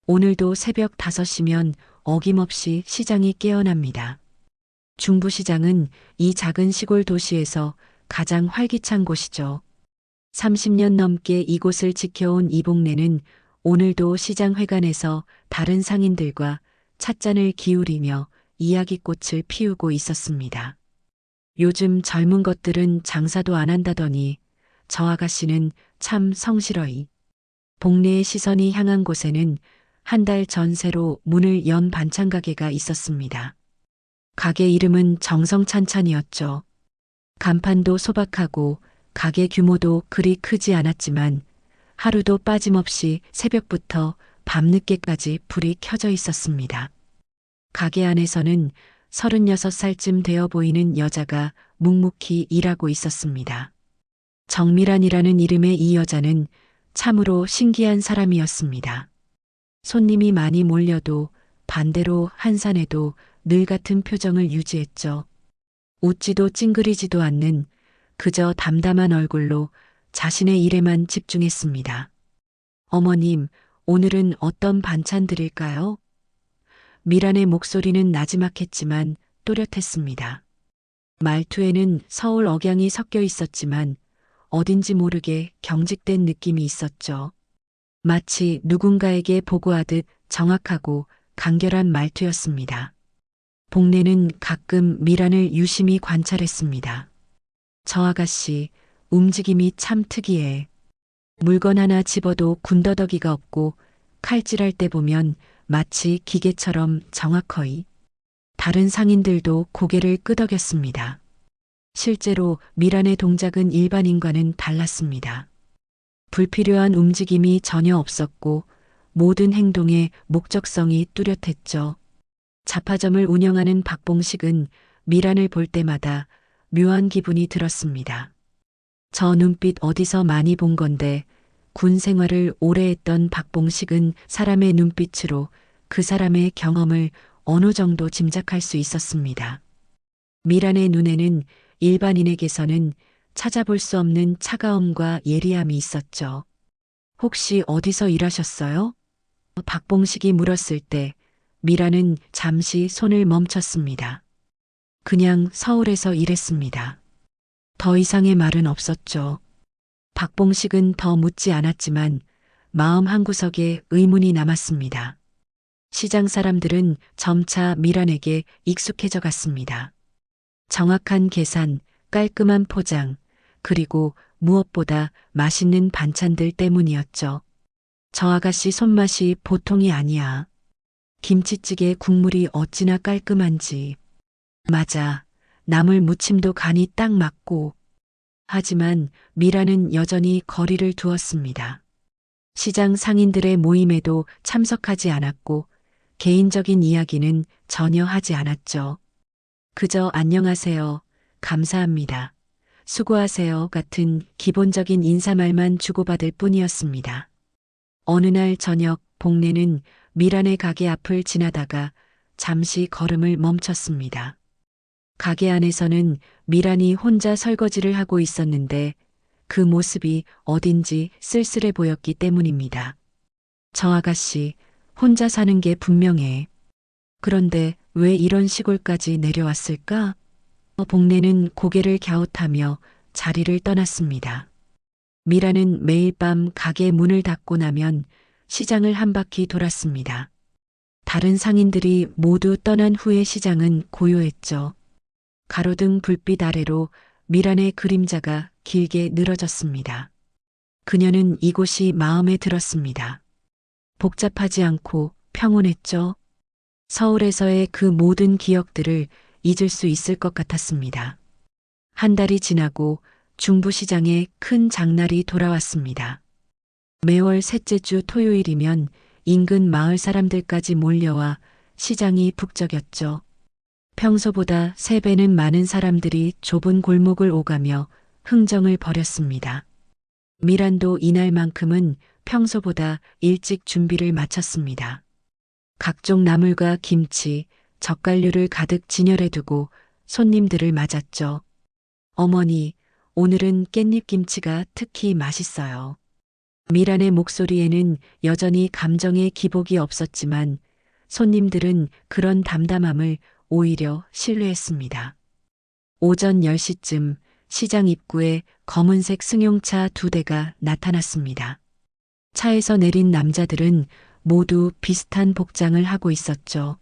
오늘도 새벽 5시면 어김없이 시장이 깨어납니다. 중부시장은 이 작은 시골 도시에서 가장 활기찬 곳이죠. 30년 넘게 이곳을 지켜온 이봉래는 오늘도 시장회관에서 다른 상인들과 찻잔을 기울이며 이야기꽃을 피우고 있었습니다. 요즘 젊은 것들은 장사도 안 한다더니 저 아가씨는 참 성실어이. 복례의 시선이 향한 곳에는 한 달 전새로 문을 연 반찬 가게가 있었습니다. 가게 이름은 정성찬찬이었죠. 간판도 소박하고 가게 규모도 그리 크지 않았지만 하루도 빠짐없이 새벽부터 밤늦게까지 불이 켜져 있었습니다. 가게 안에서는 36살쯤 되어 보이는 여자가 묵묵히 일하고 있었습니다. 정미란이라는 이름의 이 여자는 참으로 신기한 사람이었습니다. 손님이 많이 몰려도 반대로 한산해도 늘 같은 표정을 유지했죠. 웃지도 찡그리지도 않는 그저 담담한 얼굴로 자신의 일에만 집중했습니다. 어머님, 오늘은 어떤 반찬 드릴까요? 미란의 목소리는 나지막했지만 또렷했습니다. 말투에는 서울 억양이 섞여 있었지만 어딘지 모르게 경직된 느낌이 있었죠. 마치 누군가에게 보고하듯 정확하고 간결한 말투였습니다. 복례는 가끔 미란을 유심히 관찰했습니다. 저 아가씨, 움직임이 참 특이해. 물건 하나 집어도 군더더기가 없고 칼질할 때 보면 마치 기계처럼 정확허이. 다른 상인들도 고개를 끄덕였습니다. 실제로 미란의 동작은 일반인과는 달랐습니다. 불필요한 움직임이 전혀 없었고 모든 행동에 목적성이 뚜렷했죠. 잡화점을 운영하는 박봉식은 미란을 볼 때마다 묘한 기분이 들었습니다. 저 눈빛 어디서 많이 본 건데 군 생활을 오래 했던 박봉식은 사람의 눈빛으로 그 사람의 경험을 어느 정도 짐작할 수 있었습니다. 미란의 눈에는 일반인에게서는 찾아볼 수 없는 차가움과 예리함이 있었죠. 혹시 어디서 일하셨어요? 박봉식이 물었을 때 미란은 잠시 손을 멈췄습니다. 그냥 서울에서 일했습니다. 더 이상의 말은 없었죠. 박봉식은 더 묻지 않았지만 마음 한구석에 의문이 남았습니다. 시장 사람들은 점차 미란에게 익숙해져 갔습니다. 정확한 계산, 깔끔한 포장, 그리고 무엇보다 맛있는 반찬들 때문이었죠. 저 아가씨 손맛이 보통이 아니야. 김치찌개 국물이 어찌나 깔끔한지. 맞아. 나물 무침도 간이 딱 맞고. 하지만 미라는 여전히 거리를 두었습니다. 시장 상인들의 모임에도 참석하지 않았고 개인적인 이야기는 전혀 하지 않았죠. 그저 안녕하세요. 감사합니다. 수고하세요 같은 기본적인 인사말만 주고받을 뿐이었습니다. 어느 날 저녁 복례는 미란의 가게 앞을 지나다가 잠시 걸음을 멈췄습니다. 가게 안에서는 미란이 혼자 설거지를 하고 있었는데 그 모습이 어딘지 쓸쓸해 보였기 때문입니다. 저 아가씨, 혼자 사는 게 분명해. 그런데 왜 이런 시골까지 내려왔을까? 복례는 고개를 갸웃하며 자리를 떠났습니다. 미라는 매일 밤 가게 문을 닫고 나면 시장을 한 바퀴 돌았습니다. 다른 상인들이 모두 떠난 후에 시장은 고요했죠. 가로등 불빛 아래로 미란의 그림자가 길게 늘어졌습니다. 그녀는 이곳이 마음에 들었습니다. 복잡하지 않고 평온했죠. 서울에서의 그 모든 기억들을 잊을 수 있을 것 같았습니다. 한 달이 지나고 중부시장에 큰 장날이 돌아왔습니다. 매월 셋째 주 토요일이면 인근 마을 사람들까지 몰려와 시장이 북적였죠. 평소보다 3배는 많은 사람들이 좁은 골목을 오가며 흥정을 벌였습니다. 미란도 이날만큼은 평소보다 일찍 준비를 마쳤습니다. 각종 나물과 김치, 젓갈류를 가득 진열해 두고 손님들을 맞았죠. 어머니, 오늘은 깻잎김치가 특히 맛있어요. 미란의 목소리에는 여전히 감정의 기복이 없었지만 손님들은 그런 담담함을 오히려 신뢰했습니다. 오전 10시쯤 시장 입구에 검은색 승용차 2대가 나타났습니다. 차에서 내린 남자들은 모두 비슷한 복장을 하고 있었죠.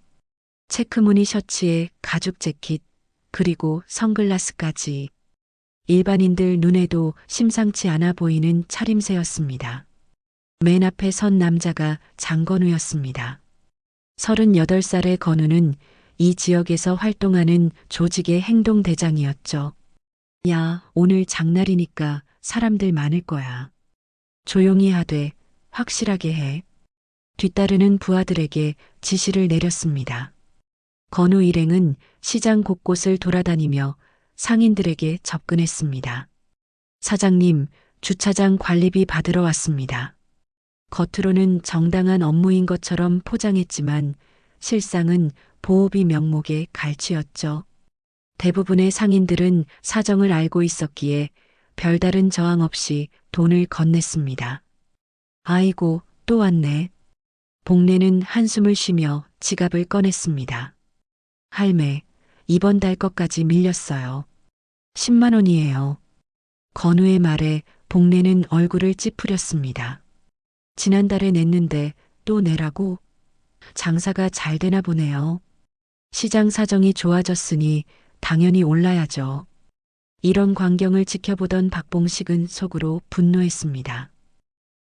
체크무늬 셔츠에 가죽 재킷, 그리고 선글라스까지. 일반인들 눈에도 심상치 않아 보이는 차림새였습니다. 맨 앞에 선 남자가 장건우였습니다. 38살의 건우는 이 지역에서 활동하는 조직의 행동대장이었죠. 야, 오늘 장날이니까 사람들 많을 거야. 조용히 하되 확실하게 해. 뒤따르는 부하들에게 지시를 내렸습니다. 건우 일행은 시장 곳곳을 돌아다니며 상인들에게 접근했습니다. 사장님, 주차장 관리비 받으러 왔습니다. 겉으로는 정당한 업무인 것처럼 포장했지만 실상은 보호비 명목의 갈취였죠. 대부분의 상인들은 사정을 알고 있었기에 별다른 저항 없이 돈을 건넸습니다. 아이고, 또 왔네. 복례는 한숨을 쉬며 지갑을 꺼냈습니다. 할매, 이번 달 것까지 밀렸어요. 10만 원이에요. 건우의 말에 복례는 얼굴을 찌푸렸습니다. 지난달에 냈는데 또 내라고? 장사가 잘 되나 보네요. 시장 사정이 좋아졌으니 당연히 올라야죠. 이런 광경을 지켜보던 박봉식은 속으로 분노했습니다.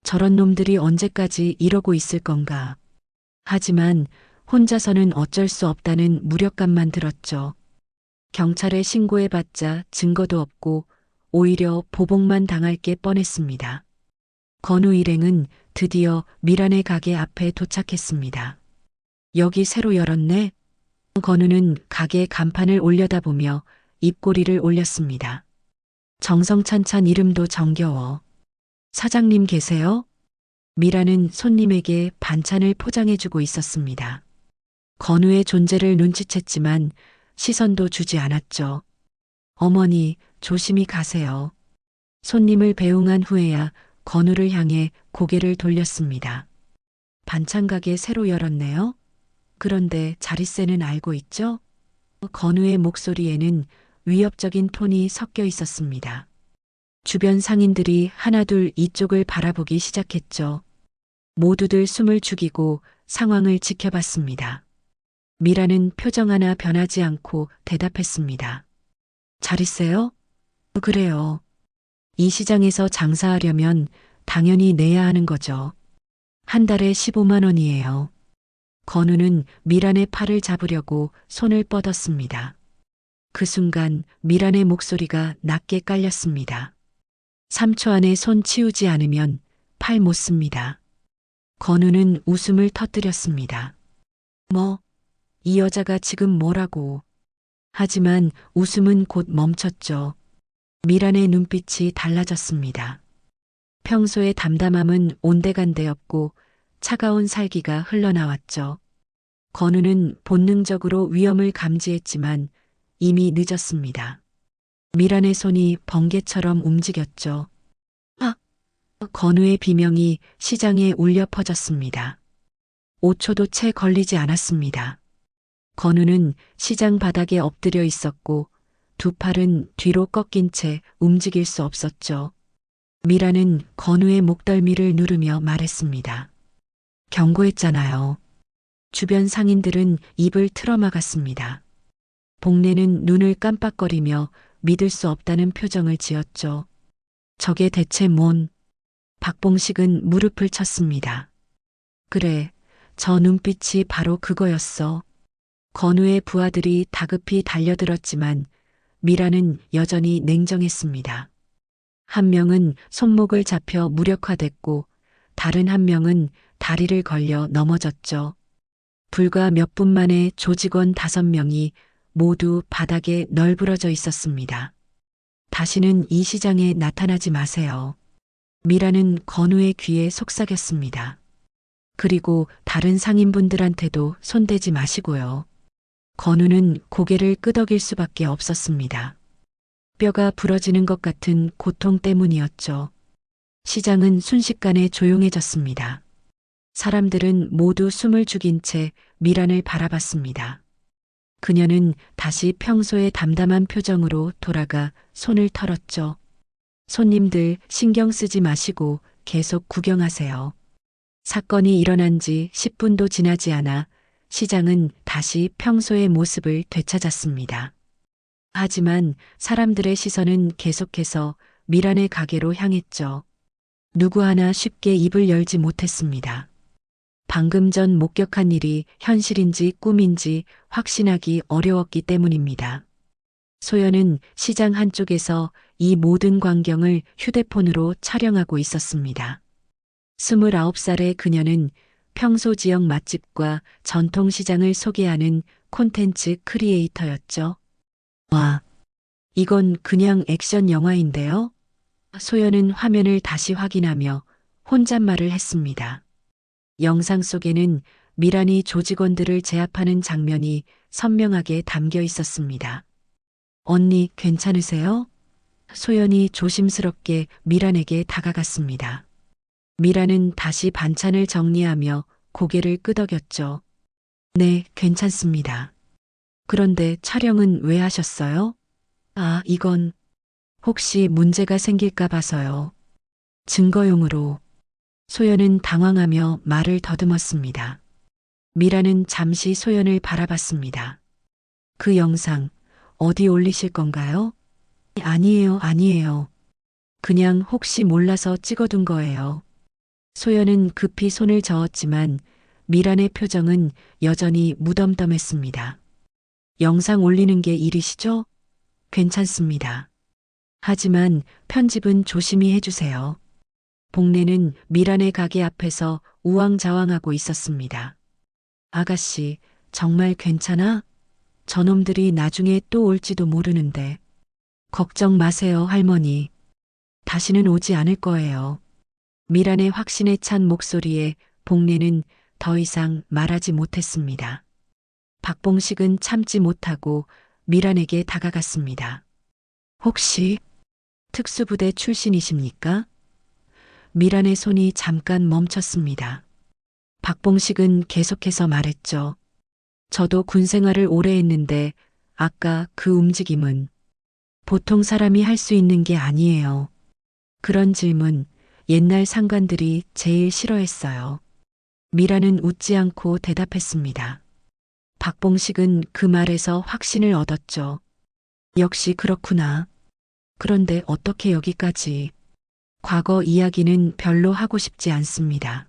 저런 놈들이 언제까지 이러고 있을 건가. 하지만 혼자서는 어쩔 수 없다는 무력감만 들었죠. 경찰에 신고해봤자 증거도 없고 오히려 보복만 당할 게 뻔했습니다. 건우 일행은 드디어 미란의 가게 앞에 도착했습니다. 여기 새로 열었네. 건우는 가게 간판을 올려다보며 입꼬리를 올렸습니다. 정성찬찬 이름도 정겨워. 사장님 계세요? 미란은 손님에게 반찬을 포장해주고 있었습니다. 건우의 존재를 눈치챘지만 시선도 주지 않았죠. 어머니, 조심히 가세요. 손님을 배웅한 후에야 건우를 향해 고개를 돌렸습니다. 반찬 가게 새로 열었네요. 그런데 자릿세는 알고 있죠? 건우의 목소리에는 위협적인 톤이 섞여 있었습니다. 주변 상인들이 하나둘 이쪽을 바라보기 시작했죠. 모두들 숨을 죽이고 상황을 지켜봤습니다. 미라는 표정 하나 변하지 않고 대답했습니다. 자릿세요? 그래요. 이 시장에서 장사하려면 당연히 내야 하는 거죠. 한 달에 15만 원이에요. 건우는 미란의 팔을 잡으려고 손을 뻗었습니다. 그 순간 미란의 목소리가 낮게 깔렸습니다. 3초 안에 손 치우지 않으면 팔 못 씁니다. 건우는 웃음을 터뜨렸습니다. 뭐, 이 여자가 지금 뭐라고. 하지만 웃음은 곧 멈췄죠. 미란의 눈빛이 달라졌습니다. 평소의 담담함은 온데간데였고 차가운 살기가 흘러나왔죠. 건우는 본능적으로 위험을 감지했지만 이미 늦었습니다. 미란의 손이 번개처럼 움직였죠. 아! 건우의 비명이 시장에 울려 퍼졌습니다. 5초도 채 걸리지 않았습니다. 건우는 시장 바닥에 엎드려 있었고 두 팔은 뒤로 꺾인 채 움직일 수 없었죠. 미라는 건우의 목덜미를 누르며 말했습니다. 경고했잖아요. 주변 상인들은 입을 틀어막았습니다. 복례는 눈을 깜빡거리며 믿을 수 없다는 표정을 지었죠. 저게 대체 뭔? 박봉식은 무릎을 쳤습니다. 그래, 저 눈빛이 바로 그거였어. 건우의 부하들이 다급히 달려들었지만 미라는 여전히 냉정했습니다. 한 명은 손목을 잡혀 무력화됐고 다른 한 명은 다리를 걸려 넘어졌죠. 불과 몇 분 만에 조직원 5명이 모두 바닥에 널브러져 있었습니다. 다시는 이 시장에 나타나지 마세요. 미라는 건우의 귀에 속삭였습니다. 그리고 다른 상인분들한테도 손대지 마시고요. 건우는 고개를 끄덕일 수밖에 없었습니다. 뼈가 부러지는 것 같은 고통 때문이었죠. 시장은 순식간에 조용해졌습니다. 사람들은 모두 숨을 죽인 채 미란을 바라봤습니다. 그녀는 다시 평소의 담담한 표정으로 돌아가 손을 털었죠. 손님들 신경 쓰지 마시고 계속 구경하세요. 사건이 일어난 지 10분도 지나지 않아 시장은 다시 평소의 모습을 되찾았습니다. 하지만 사람들의 시선은 계속해서 미란의 가게로 향했죠. 누구 하나 쉽게 입을 열지 못했습니다. 방금 전 목격한 일이 현실인지 꿈인지 확신하기 어려웠기 때문입니다. 소연은 시장 한쪽에서 이 모든 광경을 휴대폰으로 촬영하고 있었습니다. 29살의 그녀는 평소 지역 맛집과 전통시장을 소개하는 콘텐츠 크리에이터였죠. 와, 이건 그냥 액션 영화인데요? 소연은 화면을 다시 확인하며 혼잣말을 했습니다. 영상 속에는 미란이 조직원들을 제압하는 장면이 선명하게 담겨 있었습니다. 언니, 괜찮으세요? 소연이 조심스럽게 미란에게 다가갔습니다. 미란은 다시 반찬을 정리하며 고개를 끄덕였죠. 네, 괜찮습니다. 그런데 촬영은 왜 하셨어요? 아, 이건 혹시 문제가 생길까 봐서요. 증거용으로. 소연은 당황하며 말을 더듬었습니다. 미라는 잠시 소연을 바라봤습니다. 그 영상 어디 올리실 건가요? 아니에요. 그냥 혹시 몰라서 찍어둔 거예요. 소연은 급히 손을 저었지만 미란의 표정은 여전히 무덤덤했습니다. 영상 올리는 게 일이시죠? 괜찮습니다. 하지만 편집은 조심히 해주세요. 복례는 미란의 가게 앞에서 우왕좌왕하고 있었습니다. 아가씨, 정말 괜찮아? 저놈들이 나중에 또 올지도 모르는데. 걱정 마세요, 할머니. 다시는 오지 않을 거예요. 미란의 확신에 찬 목소리에 복례는 더 이상 말하지 못했습니다. 박봉식은 참지 못하고 미란에게 다가갔습니다. 혹시 특수부대 출신이십니까? 미란의 손이 잠깐 멈췄습니다. 박봉식은 계속해서 말했죠. 저도 군 생활을 오래 했는데 아까 그 움직임은 보통 사람이 할 수 있는 게 아니에요. 그런 질문 옛날 상관들이 제일 싫어했어요. 미란은 웃지 않고 대답했습니다. 박봉식은 그 말에서 확신을 얻었죠. 역시 그렇구나. 그런데 어떻게 여기까지? 과거 이야기는 별로 하고 싶지 않습니다.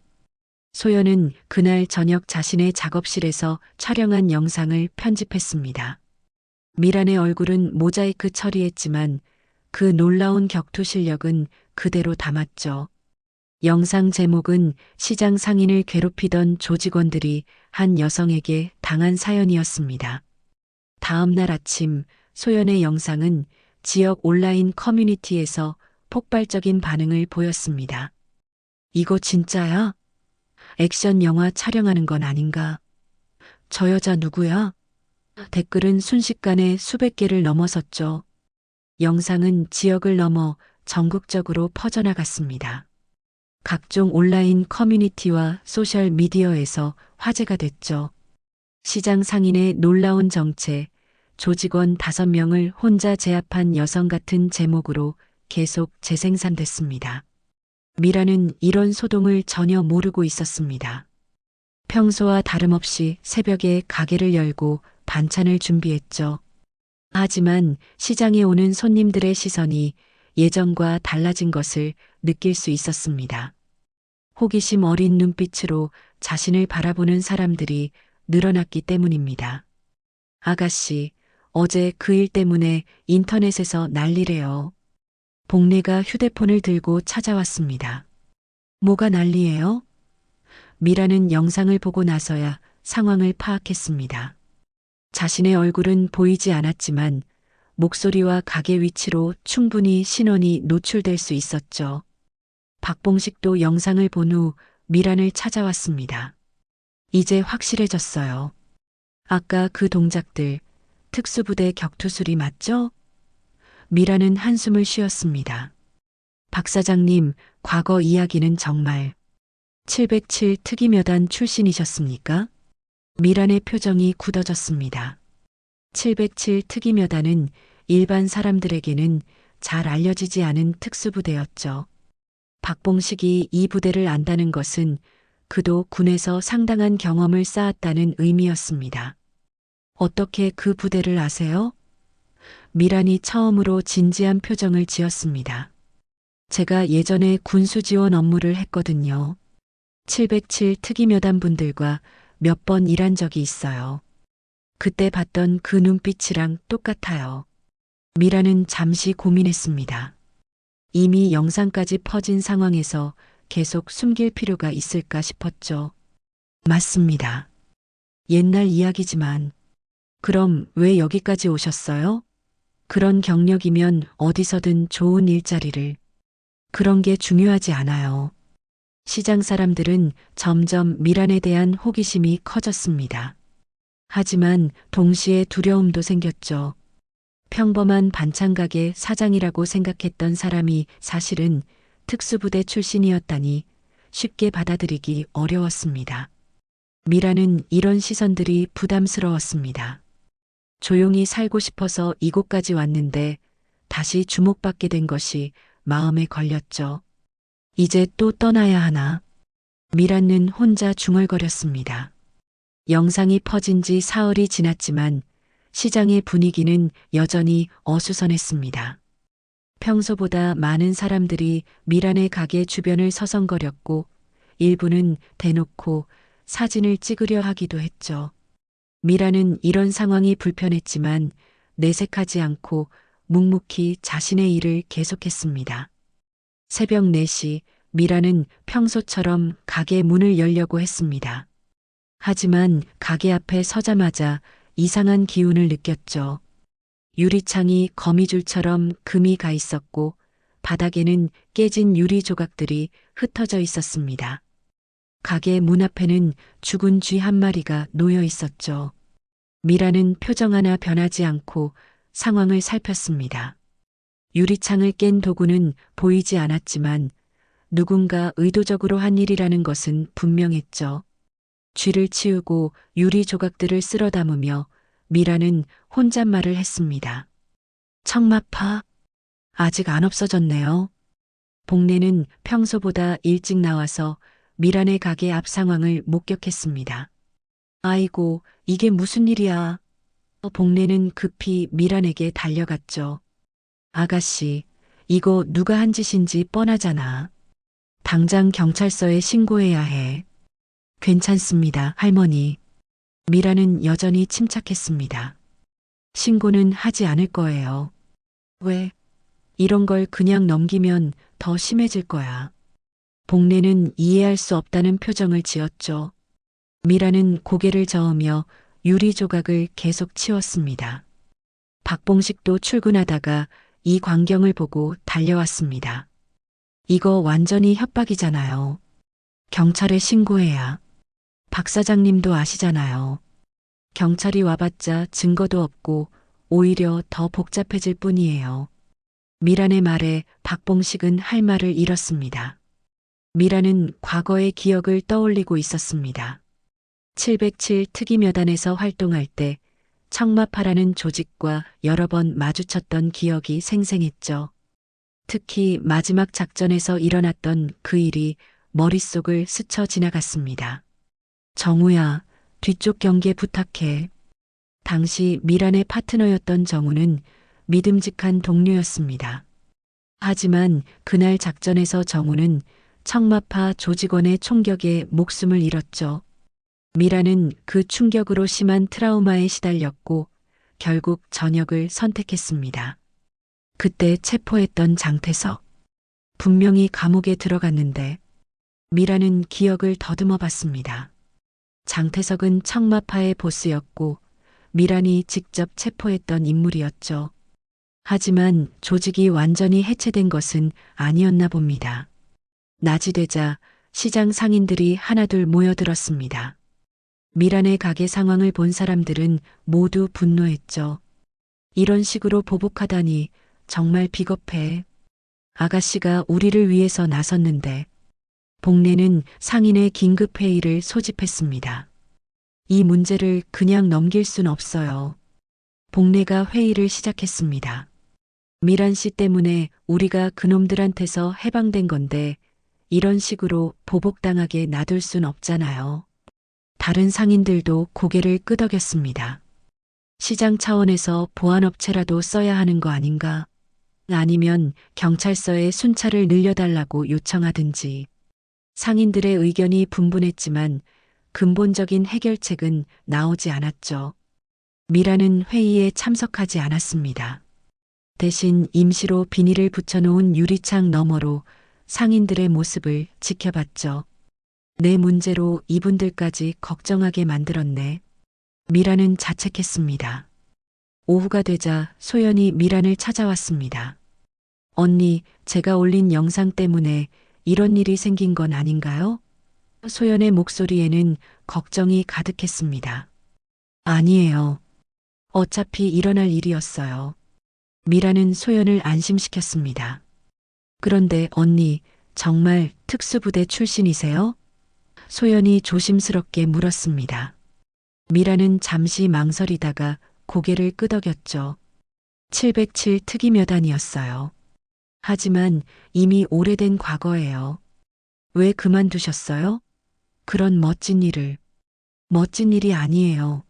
소연은 그날 저녁 자신의 작업실에서 촬영한 영상을 편집했습니다. 미란의 얼굴은 모자이크 처리했지만 그 놀라운 격투 실력은 그대로 담았죠. 영상 제목은 시장 상인을 괴롭히던 조직원들이 한 여성에게 당한 사연이었습니다. 다음 날 아침 소연의 영상은 지역 온라인 커뮤니티에서 폭발적인 반응을 보였습니다. 이거 진짜야? 액션 영화 촬영하는 건 아닌가? 저 여자 누구야? 댓글은 순식간에 수백 개를 넘어섰죠. 영상은 지역을 넘어 전국적으로 퍼져나갔습니다. 각종 온라인 커뮤니티와 소셜 미디어에서 화제가 됐죠. 시장 상인의 놀라운 정체, 조직원 5명을 혼자 제압한 여성 같은 제목으로 계속 재생산됐습니다. 미라는 이런 소동을 전혀 모르고 있었습니다. 평소와 다름없이 새벽에 가게를 열고 반찬을 준비했죠. 하지만 시장에 오는 손님들의 시선이 예전과 달라진 것을 느낄 수 있었습니다. 호기심 어린 눈빛으로 자신을 바라보는 사람들이 늘어났기 때문입니다. 아가씨, 어제 그 일 때문에 인터넷에서 난리래요. 복례가 휴대폰을 들고 찾아왔습니다. 뭐가 난리예요? 미라는 영상을 보고 나서야 상황을 파악했습니다. 자신의 얼굴은 보이지 않았지만 목소리와 가게 위치로 충분히 신원이 노출될 수 있었죠. 박봉식도 영상을 본 후 미란을 찾아왔습니다. 이제 확실해졌어요. 아까 그 동작들, 특수부대 격투술이 맞죠? 미란은 한숨을 쉬었습니다. 박 사장님, 과거 이야기는 정말 707 특이묘단 출신이셨습니까? 미란의 표정이 굳어졌습니다. 707 특이묘단은 일반 사람들에게는 잘 알려지지 않은 특수부대였죠. 박봉식이 이 부대를 안다는 것은 그도 군에서 상당한 경험을 쌓았다는 의미였습니다. 어떻게 그 부대를 아세요? 미란이 처음으로 진지한 표정을 지었습니다. 제가 예전에 군수 지원 업무를 했거든요. 707 특이묘단 분들과 몇 번 일한 적이 있어요. 그때 봤던 그 눈빛이랑 똑같아요. 미라는 잠시 고민했습니다. 이미 영상까지 퍼진 상황에서 계속 숨길 필요가 있을까 싶었죠. 맞습니다. 옛날 이야기지만, 그럼 왜 여기까지 오셨어요? 그런 경력이면 어디서든 좋은 일자리를. 그런 게 중요하지 않아요. 시장 사람들은 점점 미란에 대한 호기심이 커졌습니다. 하지만 동시에 두려움도 생겼죠. 평범한 반찬가게 사장이라고 생각했던 사람이 사실은 특수부대 출신이었다니 쉽게 받아들이기 어려웠습니다. 미라는 이런 시선들이 부담스러웠습니다. 조용히 살고 싶어서 이곳까지 왔는데 다시 주목받게 된 것이 마음에 걸렸죠. 이제 또 떠나야 하나. 미란은 혼자 중얼거렸습니다. 영상이 퍼진 지 사흘이 지났지만 시장의 분위기는 여전히 어수선했습니다. 평소보다 많은 사람들이 미란의 가게 주변을 서성거렸고 일부는 대놓고 사진을 찍으려 하기도 했죠. 미란은 이런 상황이 불편했지만 내색하지 않고 묵묵히 자신의 일을 계속했습니다. 새벽 4시 미란은 평소처럼 가게 문을 열려고 했습니다. 하지만 가게 앞에 서자마자 이상한 기운을 느꼈죠. 유리창이 거미줄처럼 금이 가 있었고 바닥에는 깨진 유리 조각들이 흩어져 있었습니다. 가게 문 앞에는 죽은 쥐 한 마리가 놓여 있었죠. 미라는 표정 하나 변하지 않고 상황을 살폈습니다. 유리창을 깬 도구는 보이지 않았지만 누군가 의도적으로 한 일이라는 것은 분명했죠. 쥐를 치우고 유리 조각들을 쓸어 담으며 미라는 혼잣말을 했습니다. 청마파, 아직 안 없어졌네요. 복례는 평소보다 일찍 나와서 미란의 가게 앞 상황을 목격했습니다. 아이고, 이게 무슨 일이야. 복례는 급히 미란에게 달려갔죠. 아가씨, 이거 누가 한 짓인지 뻔하잖아. 당장 경찰서에 신고해야 해. 괜찮습니다, 할머니. 미라는 여전히 침착했습니다. 신고는 하지 않을 거예요. 왜? 이런 걸 그냥 넘기면 더 심해질 거야. 복례는 이해할 수 없다는 표정을 지었죠. 미라는 고개를 저으며 유리 조각을 계속 치웠습니다. 박봉식도 출근하다가 이 광경을 보고 달려왔습니다. 이거 완전히 협박이잖아요. 경찰에 신고해야. 박 사장님도 아시잖아요. 경찰이 와봤자 증거도 없고 오히려 더 복잡해질 뿐이에요. 미란의 말에 박봉식은 할 말을 잃었습니다. 미란은 과거의 기억을 떠올리고 있었습니다. 707 특이묘단에서 활동할 때 청마파라는 조직과 여러 번 마주쳤던 기억이 생생했죠. 특히 마지막 작전에서 일어났던 그 일이 머릿속을 스쳐 지나갔습니다. 정우야, 뒤쪽 경계 부탁해. 당시 미란의 파트너였던 정우는 믿음직한 동료였습니다. 하지만 그날 작전에서 정우는 청마파 조직원의 총격에 목숨을 잃었죠. 미란은 그 충격으로 심한 트라우마에 시달렸고 결국 전역을 선택했습니다. 그때 체포했던 장태석. 분명히 감옥에 들어갔는데 미란은 기억을 더듬어 봤습니다. 장태석은 청마파의 보스였고 미란이 직접 체포했던 인물이었죠. 하지만 조직이 완전히 해체된 것은 아니었나 봅니다. 낮이 되자 시장 상인들이 하나둘 모여들었습니다. 미란의 가게 상황을 본 사람들은 모두 분노했죠. 이런 식으로 보복하다니 정말 비겁해. 아가씨가 우리를 위해서 나섰는데 복례는 상인의 긴급 회의를 소집했습니다. 이 문제를 그냥 넘길 순 없어요. 복례가 회의를 시작했습니다. 미란 씨 때문에 우리가 그놈들한테서 해방된 건데 이런 식으로 보복당하게 놔둘 순 없잖아요. 다른 상인들도 고개를 끄덕였습니다. 시장 차원에서 보안업체라도 써야 하는 거 아닌가? 아니면 경찰서에 순찰을 늘려달라고 요청하든지. 상인들의 의견이 분분했지만 근본적인 해결책은 나오지 않았죠. 미라는 회의에 참석하지 않았습니다. 대신 임시로 비닐을 붙여놓은 유리창 너머로 상인들의 모습을 지켜봤죠. 내 문제로 이분들까지 걱정하게 만들었네. 미라는 자책했습니다. 오후가 되자 소연이 미란을 찾아왔습니다. 언니, 제가 올린 영상 때문에 이런 일이 생긴 건 아닌가요? 소연의 목소리에는 걱정이 가득했습니다. 아니에요. 어차피 일어날 일이었어요. 미라는 소연을 안심시켰습니다. 그런데 언니, 정말 특수부대 출신이세요? 소연이 조심스럽게 물었습니다. 미라는 잠시 망설이다가 고개를 끄덕였죠. 707 특임여단이었어요. 하지만 이미 오래된 과거예요. 왜 그만두셨어요? 그런 멋진 일을. 멋진 일이 아니에요.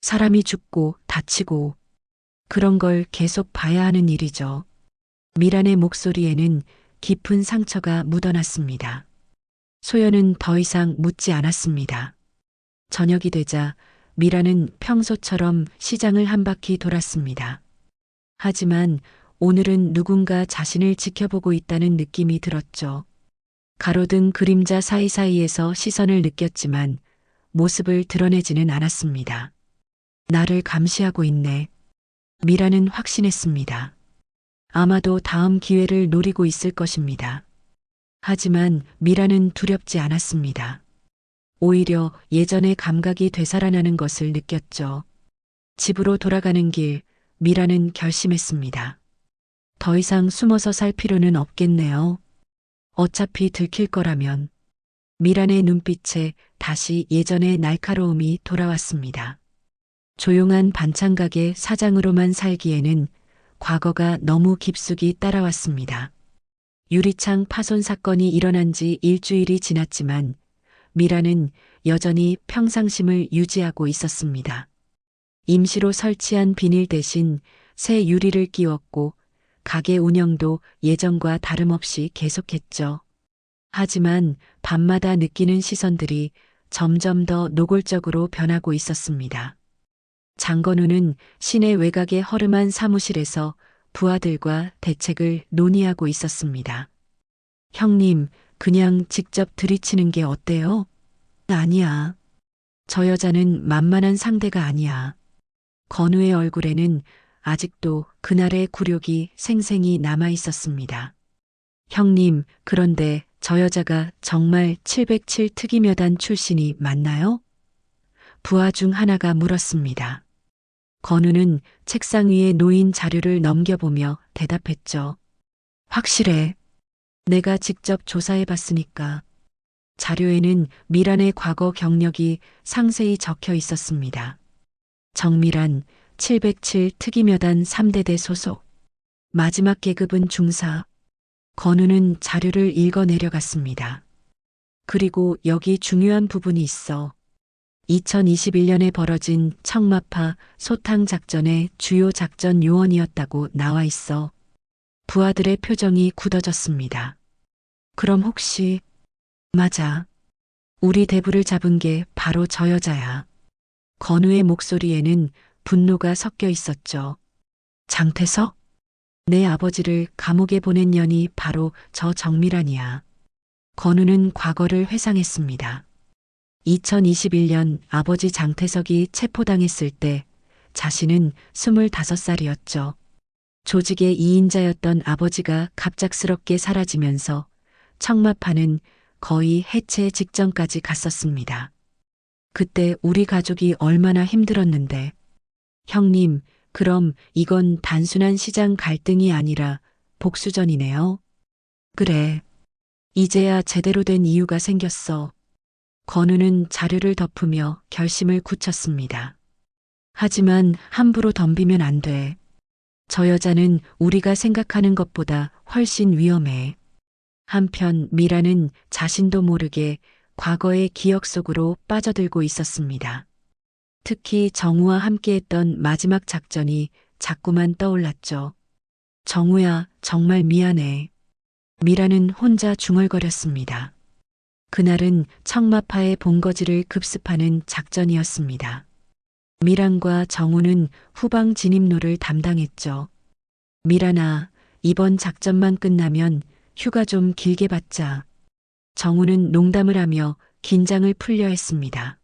사람이 죽고 다치고 그런 걸 계속 봐야 하는 일이죠. 미란의 목소리에는 깊은 상처가 묻어났습니다. 소연은 더 이상 묻지 않았습니다. 저녁이 되자 미란은 평소처럼 시장을 한 바퀴 돌았습니다. 하지만 오늘은 누군가 자신을 지켜보고 있다는 느낌이 들었죠. 가로등 그림자 사이사이에서 시선을 느꼈지만 모습을 드러내지는 않았습니다. 나를 감시하고 있네. 미라는 확신했습니다. 아마도 다음 기회를 노리고 있을 것입니다. 하지만 미라는 두렵지 않았습니다. 오히려 예전의 감각이 되살아나는 것을 느꼈죠. 집으로 돌아가는 길, 미라는 결심했습니다. 더 이상 숨어서 살 필요는 없겠네요. 어차피 들킬 거라면. 미란의 눈빛에 다시 예전의 날카로움이 돌아왔습니다. 조용한 반찬가게 사장으로만 살기에는 과거가 너무 깊숙이 따라왔습니다. 유리창 파손 사건이 일어난 지 일주일이 지났지만 미라는 여전히 평상심을 유지하고 있었습니다. 임시로 설치한 비닐 대신 새 유리를 끼웠고 가게 운영도 예전과 다름없이 계속했죠. 하지만 밤마다 느끼는 시선들이 점점 더 노골적으로 변하고 있었습니다. 장건우는 시내 외곽의 허름한 사무실에서 부하들과 대책을 논의하고 있었습니다. 형님, 그냥 직접 들이치는 게 어때요? 아니야. 저 여자는 만만한 상대가 아니야. 건우의 얼굴에는 아직도 그날의 굴욕이 생생히 남아 있었습니다. 형님, 그런데 저 여자가 정말 707 특임여단 출신이 맞나요? 부하 중 하나가 물었습니다. 건우는 책상 위에 놓인 자료를 넘겨보며 대답했죠. 확실해. 내가 직접 조사해봤으니까. 자료에는 미란의 과거 경력이 상세히 적혀 있었습니다. 정미란, 707 특임여단 3대대 소속. 마지막 계급은 중사. 건우는 자료를 읽어 내려갔습니다. 그리고 여기 중요한 부분이 있어. 2021년에 벌어진 청마파 소탕 작전의 주요 작전 요원이었다고 나와 있어. 부하들의 표정이 굳어졌습니다. 그럼 혹시... 맞아. 우리 대부를 잡은 게 바로 저 여자야. 건우의 목소리에는 분노가 섞여 있었죠. 장태석? 내 아버지를 감옥에 보낸 년이 바로 저 정미란이야. 건우는 과거를 회상했습니다. 2021년 아버지 장태석이 체포당했을 때 자신은 25살이었죠. 조직의 2인자였던 아버지가 갑작스럽게 사라지면서 청마파는 거의 해체 직전까지 갔었습니다. 그때 우리 가족이 얼마나 힘들었는데. 형님, 그럼 이건 단순한 시장 갈등이 아니라 복수전이네요. 그래. 이제야 제대로 된 이유가 생겼어. 건우는 자료를 덮으며 결심을 굳혔습니다. 하지만 함부로 덤비면 안 돼. 저 여자는 우리가 생각하는 것보다 훨씬 위험해. 한편 미라는 자신도 모르게 과거의 기억 속으로 빠져들고 있었습니다. 특히 정우와 함께했던 마지막 작전이 자꾸만 떠올랐죠. 정우야, 정말 미안해. 미라는 혼자 중얼거렸습니다. 그날은 청마파의 본거지를 급습하는 작전이었습니다. 미란과 정우는 후방 진입로를 담당했죠. 미란아, 이번 작전만 끝나면 휴가 좀 길게 받자. 정우는 농담을 하며 긴장을 풀려 했습니다.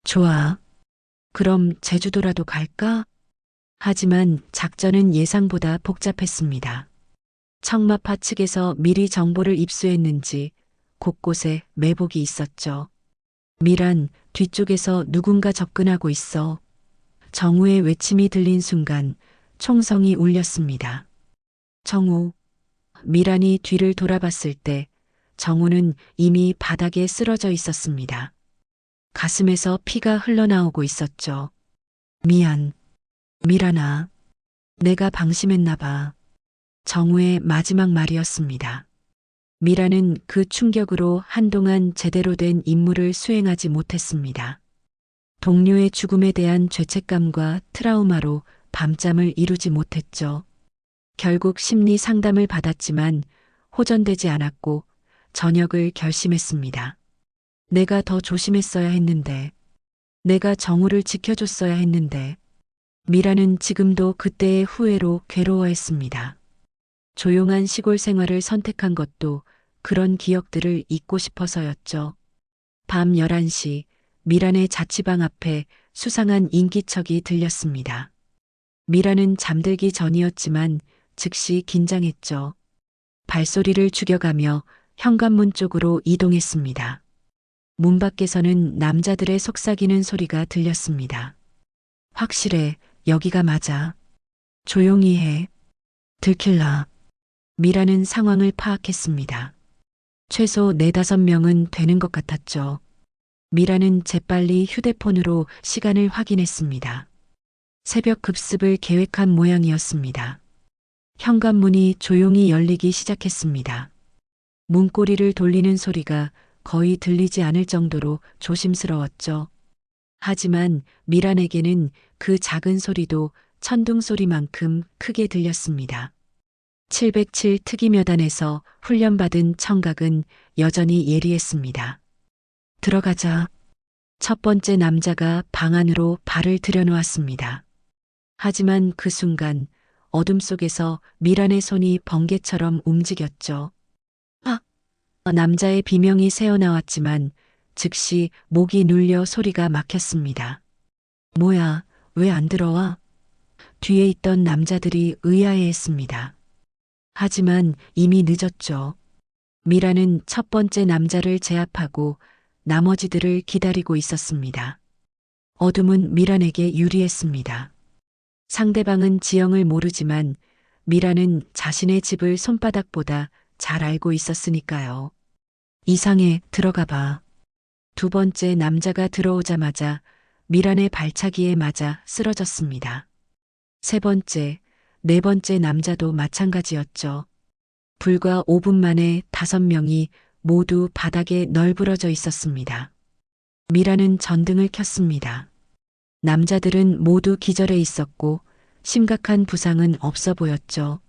좋아. 그럼 제주도라도 갈까? 하지만 작전은 예상보다 복잡했습니다. 청마파 측에서 미리 정보를 입수했는지 곳곳에 매복이 있었죠. 미란, 뒤쪽에서 누군가 접근하고 있어. 정우의 외침이 들린 순간 총성이 울렸습니다. 정우. 미란이 뒤를 돌아봤을 때 정우는 이미 바닥에 쓰러져 있었습니다. 가슴에서 피가 흘러나오고 있었죠. 미안. 미란아. 내가 방심했나 봐. 정우의 마지막 말이었습니다. 미라는 그 충격으로 한동안 제대로 된 임무를 수행하지 못했습니다. 동료의 죽음에 대한 죄책감과 트라우마로 밤잠을 이루지 못했죠. 결국 심리 상담을 받았지만 호전되지 않았고 전역을 결심했습니다. 내가 더 조심했어야 했는데, 내가 정우를 지켜줬어야 했는데, 미라는 지금도 그때의 후회로 괴로워했습니다. 조용한 시골 생활을 선택한 것도 그런 기억들을 잊고 싶어서였죠. 밤 11시 미란의 자취방 앞에 수상한 인기척이 들렸습니다. 미란은 잠들기 전이었지만 즉시 긴장했죠. 발소리를 죽여가며 현관문 쪽으로 이동했습니다. 문 밖에서는 남자들의 속삭이는 소리가 들렸습니다. 확실해, 여기가 맞아. 조용히 해. 들킬라. 미라는 상황을 파악했습니다. 최소 4~5명은 되는 것 같았죠. 미라는 재빨리 휴대폰으로 시간을 확인했습니다. 새벽 급습을 계획한 모양이었습니다. 현관문이 조용히 열리기 시작했습니다. 문고리를 돌리는 소리가 거의 들리지 않을 정도로 조심스러웠죠. 하지만 미란에게는 그 작은 소리도 천둥 소리만큼 크게 들렸습니다. 707 특임여단에서 훈련받은 청각은 여전히 예리했습니다. 들어가자. 첫 번째 남자가 방 안으로 발을 들여놓았습니다. 하지만 그 순간 어둠 속에서 미란의 손이 번개처럼 움직였죠. 아! 남자의 비명이 새어나왔지만 즉시 목이 눌려 소리가 막혔습니다. 뭐야, 왜 안 들어와? 뒤에 있던 남자들이 의아해했습니다. 하지만 이미 늦었죠. 미라는 첫 번째 남자를 제압하고 나머지들을 기다리고 있었습니다. 어둠은 미란에게 유리했습니다. 상대방은 지형을 모르지만 미라는 자신의 집을 손바닥보다 잘 알고 있었으니까요. 이상해, 들어가 봐. 두 번째 남자가 들어오자마자 미란의 발차기에 맞아 쓰러졌습니다. 세 번째, 네 번째 남자도 마찬가지였죠. 불과 5분 만에 5명이 모두 바닥에 널브러져 있었습니다. 미라는 전등을 켰습니다. 남자들은 모두 기절해 있었고 심각한 부상은 없어 보였죠.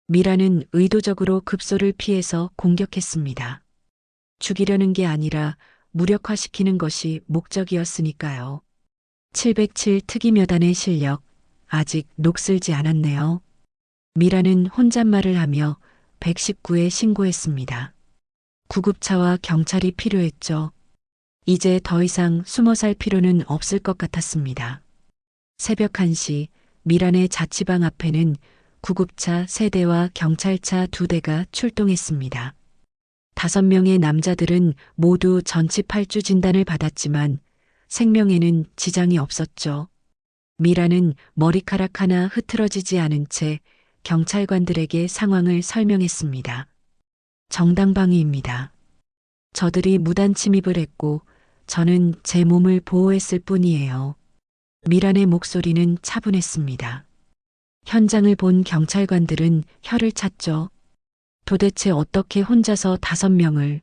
미라는 의도적으로 급소를 피해서 공격했습니다. 죽이려는 게 아니라 무력화시키는 것이 목적이었으니까요. 707 특임여단의 실력 아직 녹슬지 않았네요. 미라는 혼잣말을 하며 119에 신고했습니다. 구급차와 경찰이 필요했죠. 이제 더 이상 숨어 살 필요는 없을 것 같았습니다. 새벽 1시 미란의 자취방 앞에는 구급차 3대와 경찰차 2대가 출동했습니다. 5명의 남자들은 모두 전치 8주 진단을 받았지만 생명에는 지장이 없었죠. 미라는 머리카락 하나 흐트러지지 않은 채 경찰관들에게 상황을 설명했습니다. 정당방위입니다. 저들이 무단 침입을 했고 저는 제 몸을 보호했을 뿐이에요. 미란의 목소리는 차분했습니다. 현장을 본 경찰관들은 혀를 찼죠. 도대체 어떻게 혼자서 5명을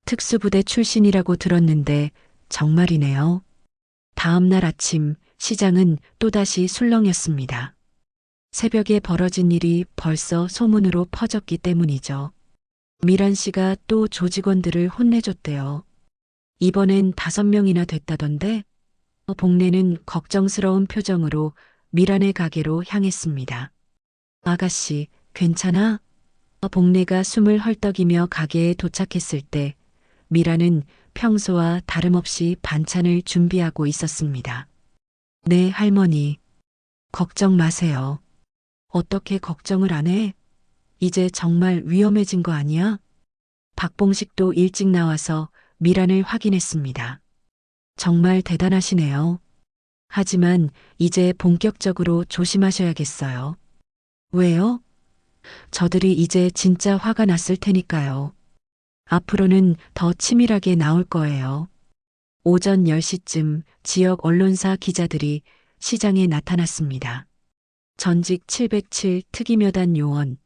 특수부대 출신이라고 들었는데 정말이네요. 다음 날 아침 시장은 또다시 술렁였습니다. 새벽에 벌어진 일이 벌써 소문으로 퍼졌기 때문이죠. 미란 씨가 또 조직원들을 혼내줬대요. 이번엔 5명이나 됐다던데? 복례는 걱정스러운 표정으로 미란의 가게로 향했습니다. 아가씨, 괜찮아? 복례가 숨을 헐떡이며 가게에 도착했을 때 미란은 평소와 다름없이 반찬을 준비하고 있었습니다. 네, 할머니. 걱정 마세요. 어떻게 걱정을 안 해? 이제 정말 위험해진 거 아니야? 박봉식도 일찍 나와서 미란을 확인했습니다. 정말 대단하시네요. 하지만 이제 본격적으로 조심하셔야겠어요. 왜요? 저들이 이제 진짜 화가 났을 테니까요. 앞으로는 더 치밀하게 나올 거예요. 오전 10시쯤 지역 언론사 기자들이 시장에 나타났습니다. 전직 707 특임여단 요원,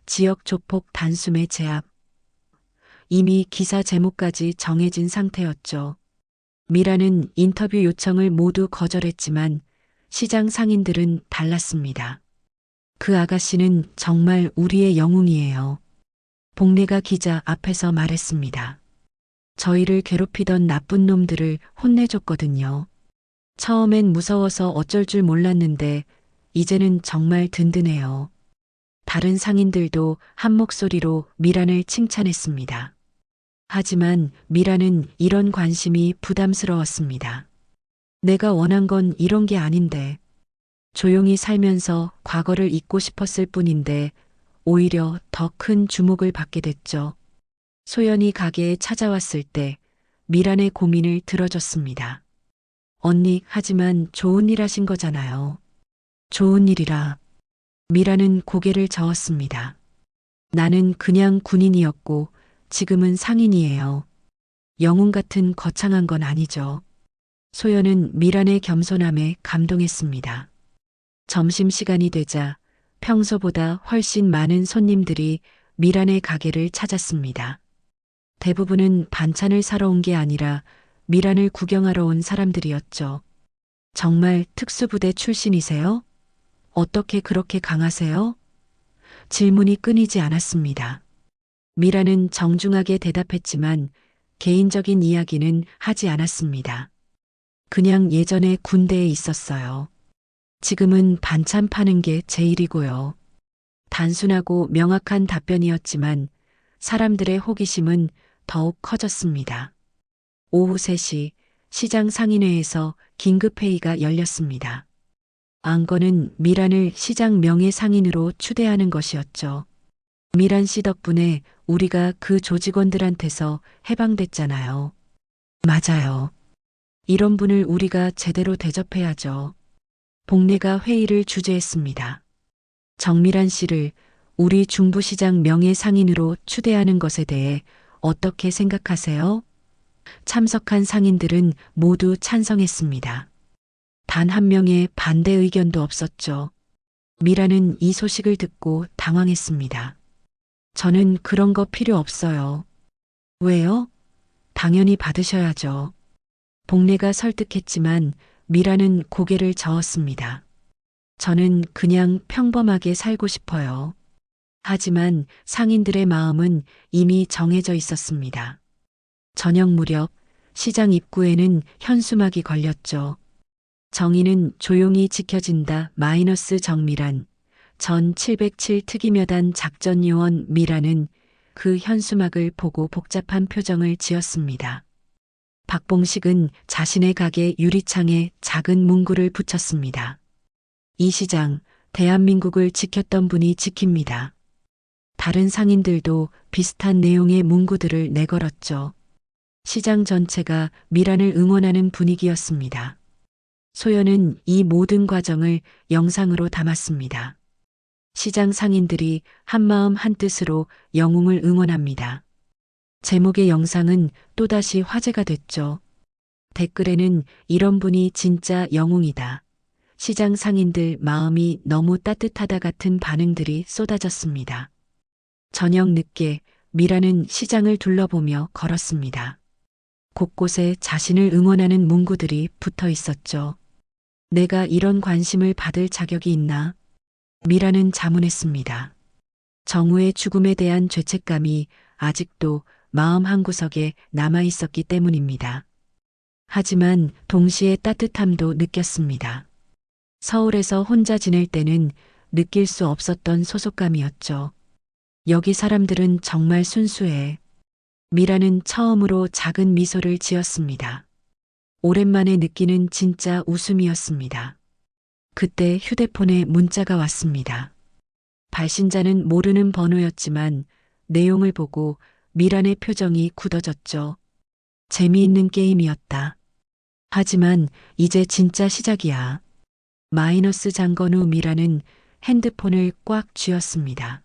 지역 조폭 단숨에 제압. 이미 기사 제목까지 정해진 상태였죠. 미라는 인터뷰 요청을 모두 거절했지만 시장 상인들은 달랐습니다. 그 아가씨는 정말 우리의 영웅이에요. 복례가 기자 앞에서 말했습니다. 저희를 괴롭히던 나쁜 놈들을 혼내줬거든요. 처음엔 무서워서 어쩔 줄 몰랐는데 이제는 정말 든든해요. 다른 상인들도 한 목소리로 미란을 칭찬했습니다. 하지만 미란은 이런 관심이 부담스러웠습니다. 내가 원한 건 이런 게 아닌데, 조용히 살면서 과거를 잊고 싶었을 뿐인데 오히려 더 큰 주목을 받게 됐죠. 소연이 가게에 찾아왔을 때 미란의 고민을 들어줬습니다. 언니, 하지만 좋은 일 하신 거잖아요. 좋은 일이라. 미란은 고개를 저었습니다. 나는 그냥 군인이었고 지금은 상인이에요. 영웅 같은 거창한 건 아니죠. 소연은 미란의 겸손함에 감동했습니다. 점심시간이 되자 평소보다 훨씬 많은 손님들이 미란의 가게를 찾았습니다. 대부분은 반찬을 사러 온 게 아니라 미란을 구경하러 온 사람들이었죠. 정말 특수부대 출신이세요? 어떻게 그렇게 강하세요? 질문이 끊이지 않았습니다. 미란은 정중하게 대답했지만 개인적인 이야기는 하지 않았습니다. 그냥 예전에 군대에 있었어요. 지금은 반찬 파는 게 제 일이고요. 단순하고 명확한 답변이었지만 사람들의 호기심은 더욱 커졌습니다. 오후 3시 시장 상인회에서 긴급회의가 열렸습니다. 안건은 미란을 시장 명예상인으로 추대하는 것이었죠. 미란 씨 덕분에 우리가 그 조직원들한테서 해방됐잖아요. 맞아요. 이런 분을 우리가 제대로 대접해야죠. 복례가 회의를 주재했습니다. 정미란 씨를 우리 중부시장 명예상인으로 추대하는 것에 대해 어떻게 생각하세요? 참석한 상인들은 모두 찬성했습니다. 단 한 명의 반대 의견도 없었죠. 미라는 이 소식을 듣고 당황했습니다. 저는 그런 거 필요 없어요. 왜요? 당연히 받으셔야죠. 복례가 설득했지만 미라는 고개를 저었습니다. 저는 그냥 평범하게 살고 싶어요. 하지만 상인들의 마음은 이미 정해져 있었습니다. 저녁 무렵 시장 입구에는 현수막이 걸렸죠. 정의는 조용히 지켜진다 마이너스 정미란. 전 707 특임여단 작전요원 미라는 그 현수막을 보고 복잡한 표정을 지었습니다. 박봉식은 자신의 가게 유리창에 작은 문구를 붙였습니다. 이 시장, 대한민국을 지켰던 분이 지킵니다. 다른 상인들도 비슷한 내용의 문구들을 내걸었죠. 시장 전체가 미란을 응원하는 분위기였습니다. 소연은 이 모든 과정을 영상으로 담았습니다. 시장 상인들이 한마음 한뜻으로 영웅을 응원합니다. 제목의 영상은 또다시 화제가 됐죠. 댓글에는 이런 분이 진짜 영웅이다. 시장 상인들 마음이 너무 따뜻하다 같은 반응들이 쏟아졌습니다. 저녁 늦게 미라는 시장을 둘러보며 걸었습니다. 곳곳에 자신을 응원하는 문구들이 붙어 있었죠. 내가 이런 관심을 받을 자격이 있나? 미라는 자문했습니다. 정우의 죽음에 대한 죄책감이 아직도 마음 한구석에 남아 있었기 때문입니다. 하지만 동시에 따뜻함도 느꼈습니다. 서울에서 혼자 지낼 때는 느낄 수 없었던 소속감이었죠. 여기 사람들은 정말 순수해. 미라는 처음으로 작은 미소를 지었습니다. 오랜만에 느끼는 진짜 웃음이었습니다. 그때 휴대폰에 문자가 왔습니다. 발신자는 모르는 번호였지만 내용을 보고 미란의 표정이 굳어졌죠. 재미있는 게임이었다. 하지만 이제 진짜 시작이야. 마이너스 장건우. 미라는 핸드폰을 꽉 쥐었습니다.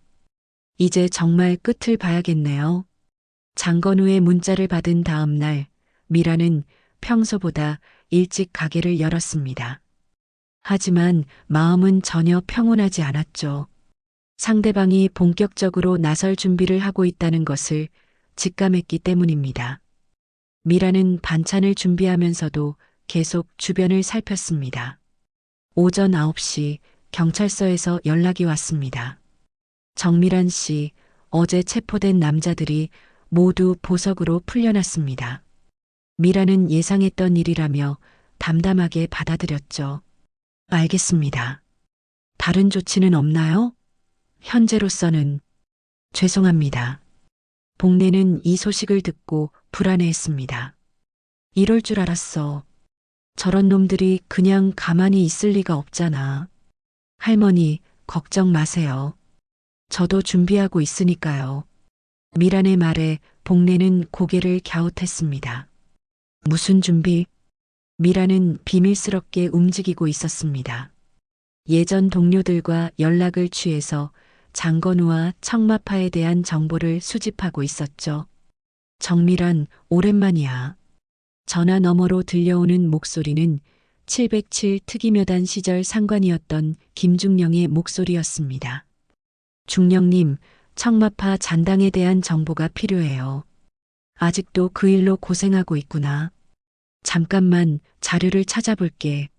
이제 정말 끝을 봐야겠네요. 장건우의 문자를 받은 다음 날 미라는 평소보다 일찍 가게를 열었습니다. 하지만 마음은 전혀 평온하지 않았죠. 상대방이 본격적으로 나설 준비를 하고 있다는 것을 직감했기 때문입니다. 미라는 반찬을 준비하면서도 계속 주변을 살폈습니다. 오전 9시 경찰서에서 연락이 왔습니다. 정미란 씨, 어제 체포된 남자들이 모두 보석으로 풀려났습니다. 미라는 예상했던 일이라며 담담하게 받아들였죠. 알겠습니다. 다른 조치는 없나요? 현재로서는 죄송합니다. 복내는 이 소식을 듣고 불안해했습니다. 이럴 줄 알았어. 저런 놈들이 그냥 가만히 있을 리가 없잖아. 할머니, 걱정 마세요. 저도 준비하고 있으니까요. 미란의 말에 복내는 고개를 갸웃했습니다. 무슨 준비? 미라는 비밀스럽게 움직이고 있었습니다. 예전 동료들과 연락을 취해서 장건우와 청마파에 대한 정보를 수집하고 있었죠. 정미란, 오랜만이야. 전화 너머로 들려오는 목소리는 707 특이묘단 시절 상관이었던 김중령의 목소리였습니다. 중령님, 청마파 잔당에 대한 정보가 필요해요. 아직도 그 일로 고생하고 있구나. 잠깐만 자료를 찾아볼게.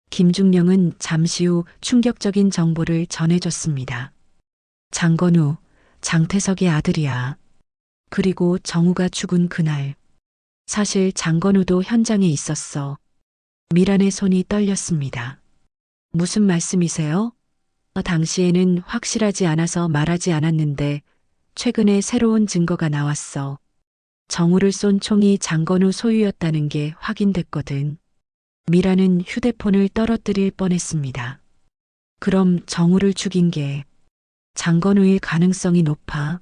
김중령은 잠시 후 충격적인 정보를 전해줬습니다. 장건우, 장태석의 아들이야. 그리고 정우가 죽은 그날. 사실 장건우도 현장에 있었어. 미란의 손이 떨렸습니다. 무슨 말씀이세요? 당시에는 확실하지 않아서 말하지 않았는데 최근에 새로운 증거가 나왔어. 정우를 쏜 총이 장건우 소유였다는 게 확인됐거든. 미라는 휴대폰을 떨어뜨릴 뻔했습니다. 그럼 정우를 죽인 게 장건우일 가능성이 높아.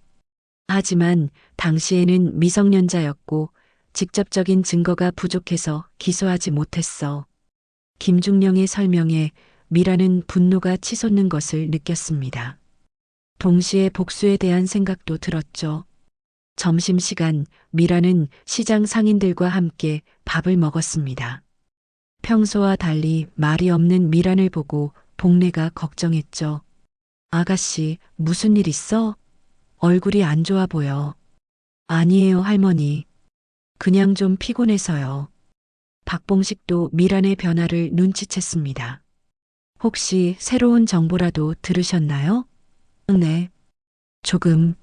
하지만 당시에는 미성년자였고 직접적인 증거가 부족해서 기소하지 못했어. 김중령의 설명에 미라는 분노가 치솟는 것을 느꼈습니다. 동시에 복수에 대한 생각도 들었죠. 점심시간 미라는 시장 상인들과 함께 밥을 먹었습니다. 평소와 달리 말이 없는 미란을 보고 복내가 걱정했죠. 아가씨, 무슨 일 있어? 얼굴이 안 좋아 보여. 아니에요, 할머니. 그냥 좀 피곤해서요. 박봉식도 미란의 변화를 눈치챘습니다. 혹시 새로운 정보라도 들으셨나요? 네. 조금.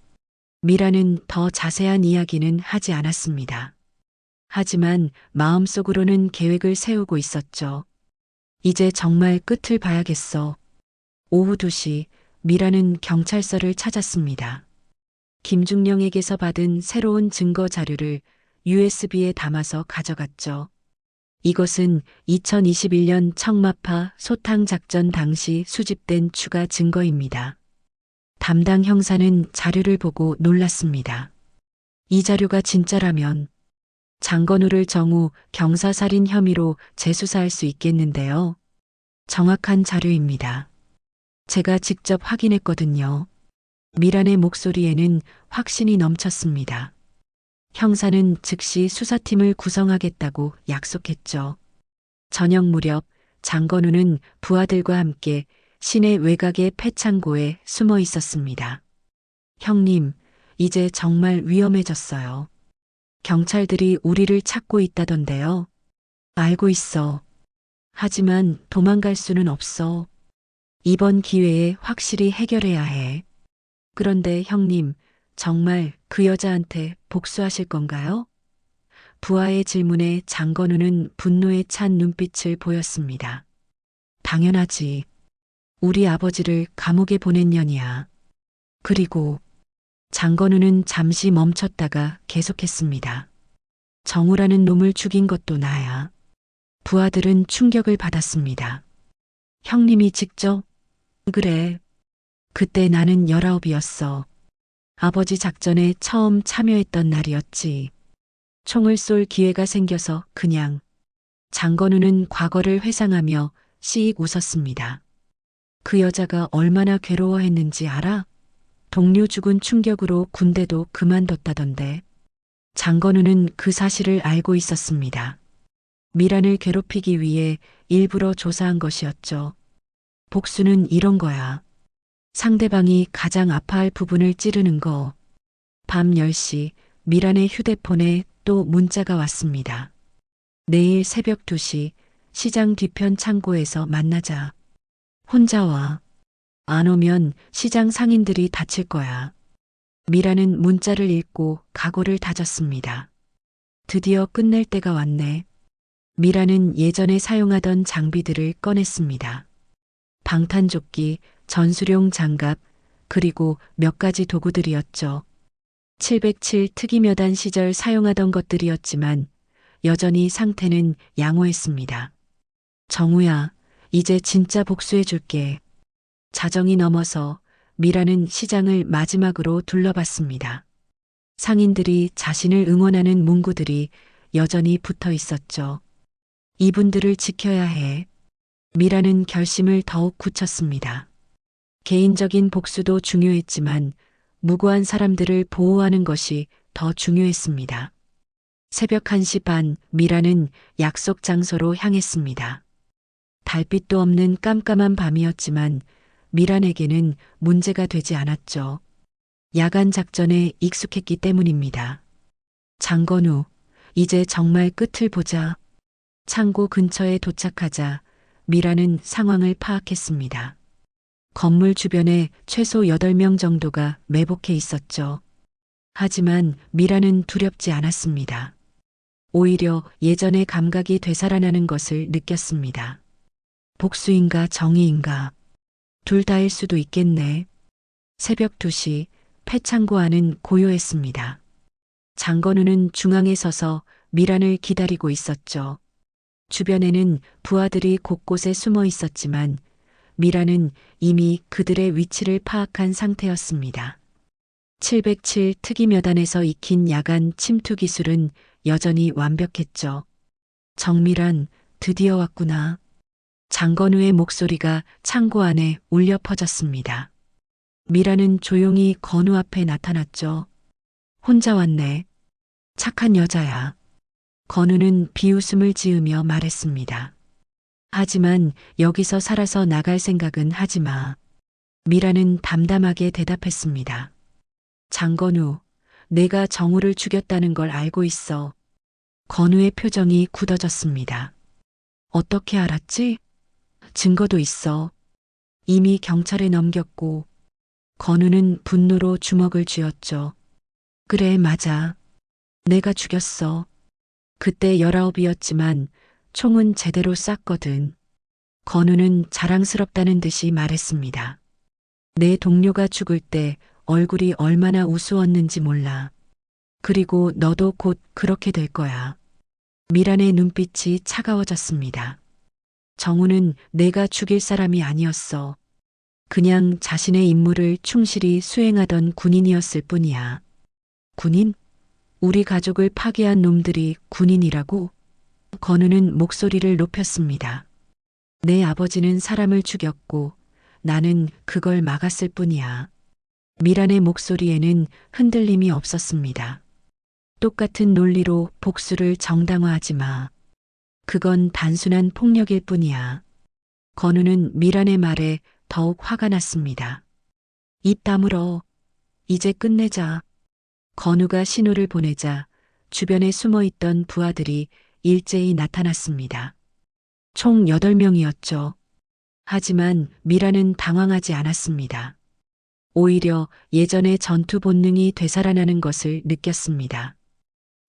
미라는 더 자세한 이야기는 하지 않았습니다. 하지만 마음속으로는 계획을 세우고 있었죠. 이제 정말 끝을 봐야겠어. 오후 2시 미라는 경찰서를 찾았습니다. 김중령에게서 받은 새로운 증거 자료를 USB에 담아서 가져갔죠. 이것은 2021년 청마파 소탕 작전 당시 수집된 추가 증거입니다. 담당 형사는 자료를 보고 놀랐습니다. 이 자료가 진짜라면 장건우를 정우 경사살인 혐의로 재수사할 수 있겠는데요. 정확한 자료입니다. 제가 직접 확인했거든요. 미란의 목소리에는 확신이 넘쳤습니다. 형사는 즉시 수사팀을 구성하겠다고 약속했죠. 저녁 무렵 장건우는 부하들과 함께 시내 외곽의 폐창고에 숨어 있었습니다. 형님, 이제 정말 위험해졌어요. 경찰들이 우리를 찾고 있다던데요. 알고 있어. 하지만 도망갈 수는 없어. 이번 기회에 확실히 해결해야 해. 그런데 형님, 정말 그 여자한테 복수하실 건가요? 부하의 질문에 장건우는 분노에 찬 눈빛을 보였습니다. 당연하지. 우리 아버지를 감옥에 보낸 년이야. 그리고 장건우는 잠시 멈췄다가 계속했습니다. 정우라는 놈을 죽인 것도 나야. 부하들은 충격을 받았습니다. 형님이 직접? 그래. 그때 나는 19이었어. 아버지 작전에 처음 참여했던 날이었지. 총을 쏠 기회가 생겨서 그냥. 장건우는 과거를 회상하며 씩 웃었습니다. 그 여자가 얼마나 괴로워했는지 알아? 동료 죽은 충격으로 군대도 그만뒀다던데. 장건우는 그 사실을 알고 있었습니다. 미란을 괴롭히기 위해 일부러 조사한 것이었죠. 복수는 이런 거야. 상대방이 가장 아파할 부분을 찌르는 거. 밤 10시 미란의 휴대폰에 또 문자가 왔습니다. 내일 새벽 2시 시장 뒤편 창고에서 만나자. 혼자 와. 안 오면 시장 상인들이 다칠 거야. 미라는 문자를 읽고 각오를 다졌습니다. 드디어 끝낼 때가 왔네. 미라는 예전에 사용하던 장비들을 꺼냈습니다. 방탄조끼, 전술용 장갑, 그리고 몇 가지 도구들이었죠. 707 특이묘단 시절 사용하던 것들이었지만 여전히 상태는 양호했습니다. 정우야, 이제 진짜 복수해줄게. 자정이 넘어서 미라는 시장을 마지막으로 둘러봤습니다. 상인들이 자신을 응원하는 문구들이 여전히 붙어 있었죠. 이분들을 지켜야 해. 미라는 결심을 더욱 굳혔습니다. 개인적인 복수도 중요했지만 무고한 사람들을 보호하는 것이 더 중요했습니다. 새벽 1시 반 미라는 약속 장소로 향했습니다. 달빛도 없는 깜깜한 밤이었지만 미란에게는 문제가 되지 않았죠. 야간 작전에 익숙했기 때문입니다. 장건우, 이제 정말 끝을 보자. 창고 근처에 도착하자 미라는 상황을 파악했습니다. 건물 주변에 최소 8명 정도가 매복해 있었죠. 하지만 미라는 두렵지 않았습니다. 오히려 예전의 감각이 되살아나는 것을 느꼈습니다. 복수인가 정의인가? 둘 다일 수도 있겠네. 새벽 2시 폐창고 안은 고요했습니다. 장건우는 중앙에 서서 미란을 기다리고 있었죠. 주변에는 부하들이 곳곳에 숨어 있었지만 미란은 이미 그들의 위치를 파악한 상태였습니다. 707 특이묘단에서 익힌 야간 침투 기술은 여전히 완벽했죠. 정미란, 드디어 왔구나. 장건우의 목소리가 창고 안에 울려 퍼졌습니다. 미라는 조용히 건우 앞에 나타났죠. 혼자 왔네. 착한 여자야. 건우는 비웃음을 지으며 말했습니다. 하지만 여기서 살아서 나갈 생각은 하지 마. 미라는 담담하게 대답했습니다. 장건우, 내가 정우를 죽였다는 걸 알고 있어. 건우의 표정이 굳어졌습니다. 어떻게 알았지? 증거도 있어. 이미 경찰에 넘겼고. 건우는 분노로 주먹을 쥐었죠. 그래, 맞아. 내가 죽였어. 그때 19이었지만 총은 제대로 쐈거든. 건우는 자랑스럽다는 듯이 말했습니다. 내 동료가 죽을 때 얼굴이 얼마나 우스웠는지 몰라. 그리고 너도 곧 그렇게 될 거야. 미란의 눈빛이 차가워졌습니다. 정우는 내가 죽일 사람이 아니었어. 그냥 자신의 임무를 충실히 수행하던 군인이었을 뿐이야. 군인? 우리 가족을 파괴한 놈들이 군인이라고? 건우는 목소리를 높였습니다. 내 아버지는 사람을 죽였고 나는 그걸 막았을 뿐이야. 미란의 목소리에는 흔들림이 없었습니다. 똑같은 논리로 복수를 정당화하지 마. 그건 단순한 폭력일 뿐이야. 건우는 미란의 말에 더욱 화가 났습니다. 입 다물어. 이제 끝내자. 건우가 신호를 보내자 주변에 숨어 있던 부하들이 일제히 나타났습니다. 총 8명이었죠. 하지만 미라는 당황하지 않았습니다. 오히려 예전의 전투 본능이 되살아나는 것을 느꼈습니다.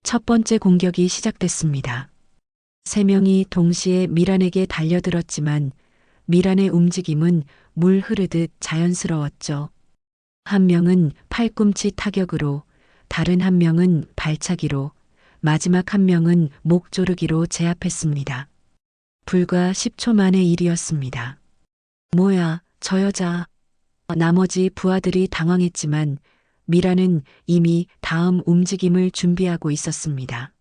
첫 번째 공격이 시작됐습니다. 3명이 동시에 미란에게 달려들었지만 미란의 움직임은 물 흐르듯 자연스러웠죠. 한 명은 팔꿈치 타격으로, 다른 한 명은 발차기로, 마지막 한 명은 목 조르기로 제압했습니다. 불과 10초 만의 일이었습니다. 뭐야, 저 여자. 나머지 부하들이 당황했지만 미라는 이미 다음 움직임을 준비하고 있었습니다.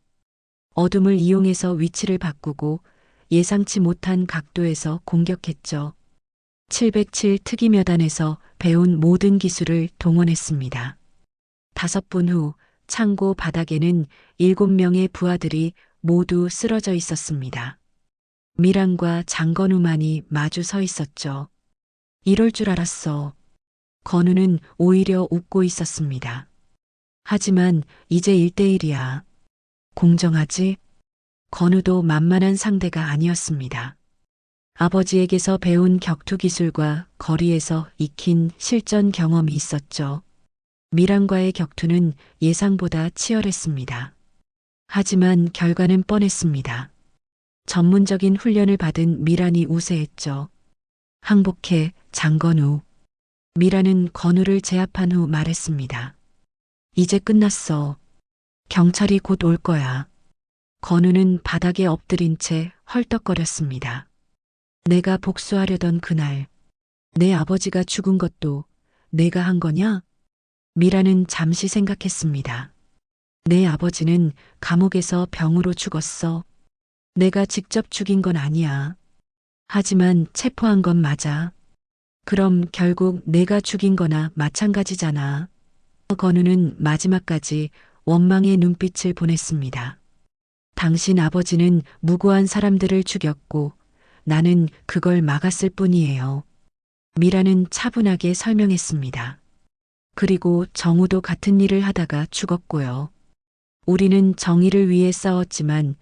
어둠을 이용해서 위치를 바꾸고 예상치 못한 각도에서 공격했죠. 707 특이묘단에서 배운 모든 기술을 동원했습니다. 5분 후 창고 바닥에는 7명의 부하들이 모두 쓰러져 있었습니다. 미란과 장건우만이 마주 서 있었죠. 이럴 줄 알았어. 건우는 오히려 웃고 있었습니다. 하지만 이제 1대1이야. 공정하지? 건우도 만만한 상대가 아니었습니다. 아버지에게서 배운 격투 기술과 거리에서 익힌 실전 경험이 있었죠. 미란과의 격투는 예상보다 치열했습니다. 하지만 결과는 뻔했습니다. 전문적인 훈련을 받은 미란이 우세했죠. 항복해, 장건우. 미란은 건우를 제압한 후 말했습니다. 이제 끝났어. 경찰이 곧 올 거야. 건우는 바닥에 엎드린 채 헐떡거렸습니다. 내가 복수하려던 그날, 내 아버지가 죽은 것도 내가 한 거냐? 미란은 잠시 생각했습니다. 내 아버지는 감옥에서 병으로 죽었어. 내가 직접 죽인 건 아니야. 하지만 체포한 건 맞아. 그럼 결국 내가 죽인 거나 마찬가지잖아. 건우는 마지막까지 원망의 눈빛을 보냈습니다. 당신 아버지는 무고한 사람들을 죽였고 나는 그걸 막았을 뿐이에요. 미라는 차분하게 설명했습니다. 그리고 정우도 같은 일을 하다가 죽었고요. 우리는 정의를 위해 싸웠지만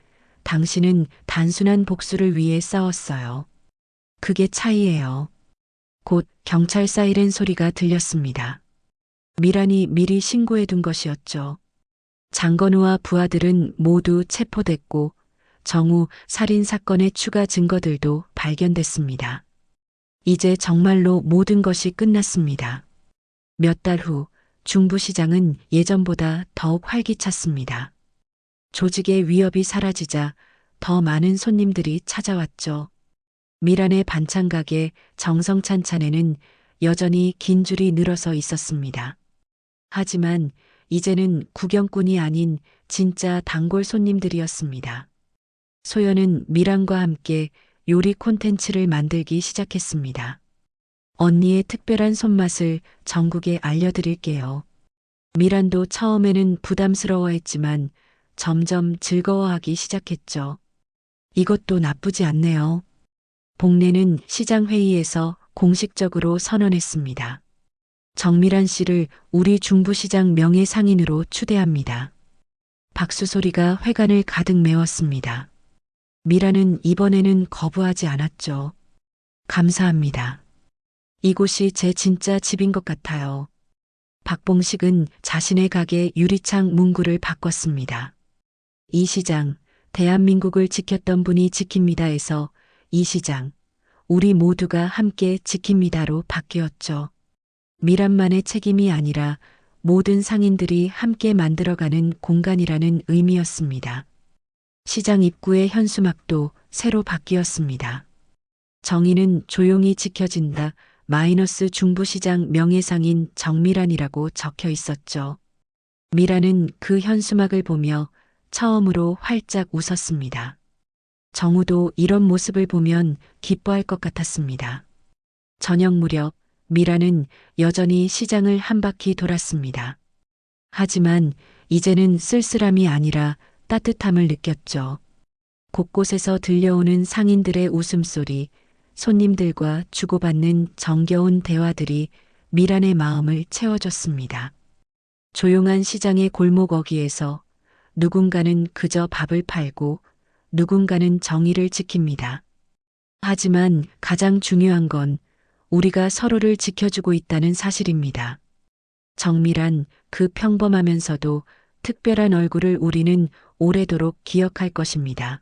당신은 단순한 복수를 위해 싸웠어요. 그게 차이예요. 곧 경찰 사이렌 소리가 들렸습니다. 미란이 미리 신고해둔 것이었죠. 장건우와 부하들은 모두 체포됐고 정우 살인 사건의 추가 증거들도 발견됐습니다. 이제 정말로 모든 것이 끝났습니다. 몇 달 후 중부시장은 예전보다 더욱 활기찼습니다. 조직의 위협이 사라지자 더 많은 손님들이 찾아왔죠. 미란의 반찬 가게 정성찬찬에는 여전히 긴 줄이 늘어서 있었습니다. 하지만 이제는 구경꾼이 아닌 진짜 단골 손님들이었습니다. 소연은 미란과 함께 요리 콘텐츠를 만들기 시작했습니다. 언니의 특별한 손맛을 전국에 알려드릴게요. 미란도 처음에는 부담스러워했지만 점점 즐거워하기 시작했죠. 이것도 나쁘지 않네요. 복례는 시장회의에서 공식적으로 선언했습니다. 정미란 씨를 우리 중부시장 명예상인으로 추대합니다. 박수 소리가 회관을 가득 메웠습니다. 미라는 이번에는 거부하지 않았죠. 감사합니다. 이곳이 제 진짜 집인 것 같아요. 박봉식은 자신의 가게 유리창 문구를 바꿨습니다. 이 시장, 대한민국을 지켰던 분이 지킵니다에서 이 시장, 우리 모두가 함께 지킵니다로 바뀌었죠. 미란만의 책임이 아니라 모든 상인들이 함께 만들어가는 공간이라는 의미였습니다. 시장 입구의 현수막도 새로 바뀌었습니다. 정의는 조용히 지켜진다. 마이너스 중부시장 명예상인 정미란이라고 적혀 있었죠. 미란은 그 현수막을 보며 처음으로 활짝 웃었습니다. 정우도 이런 모습을 보면 기뻐할 것 같았습니다. 저녁 무렵 미라는 여전히 시장을 한 바퀴 돌았습니다. 하지만 이제는 쓸쓸함이 아니라 따뜻함을 느꼈죠. 곳곳에서 들려오는 상인들의 웃음소리, 손님들과 주고받는 정겨운 대화들이 미란의 마음을 채워줬습니다. 조용한 시장의 골목 어귀에서 누군가는 그저 밥을 팔고 누군가는 정의를 지킵니다. 하지만 가장 중요한 건 우리가 서로를 지켜주고 있다는 사실입니다. 정밀한 그 평범하면서도 특별한 얼굴을 우리는 오래도록 기억할 것입니다.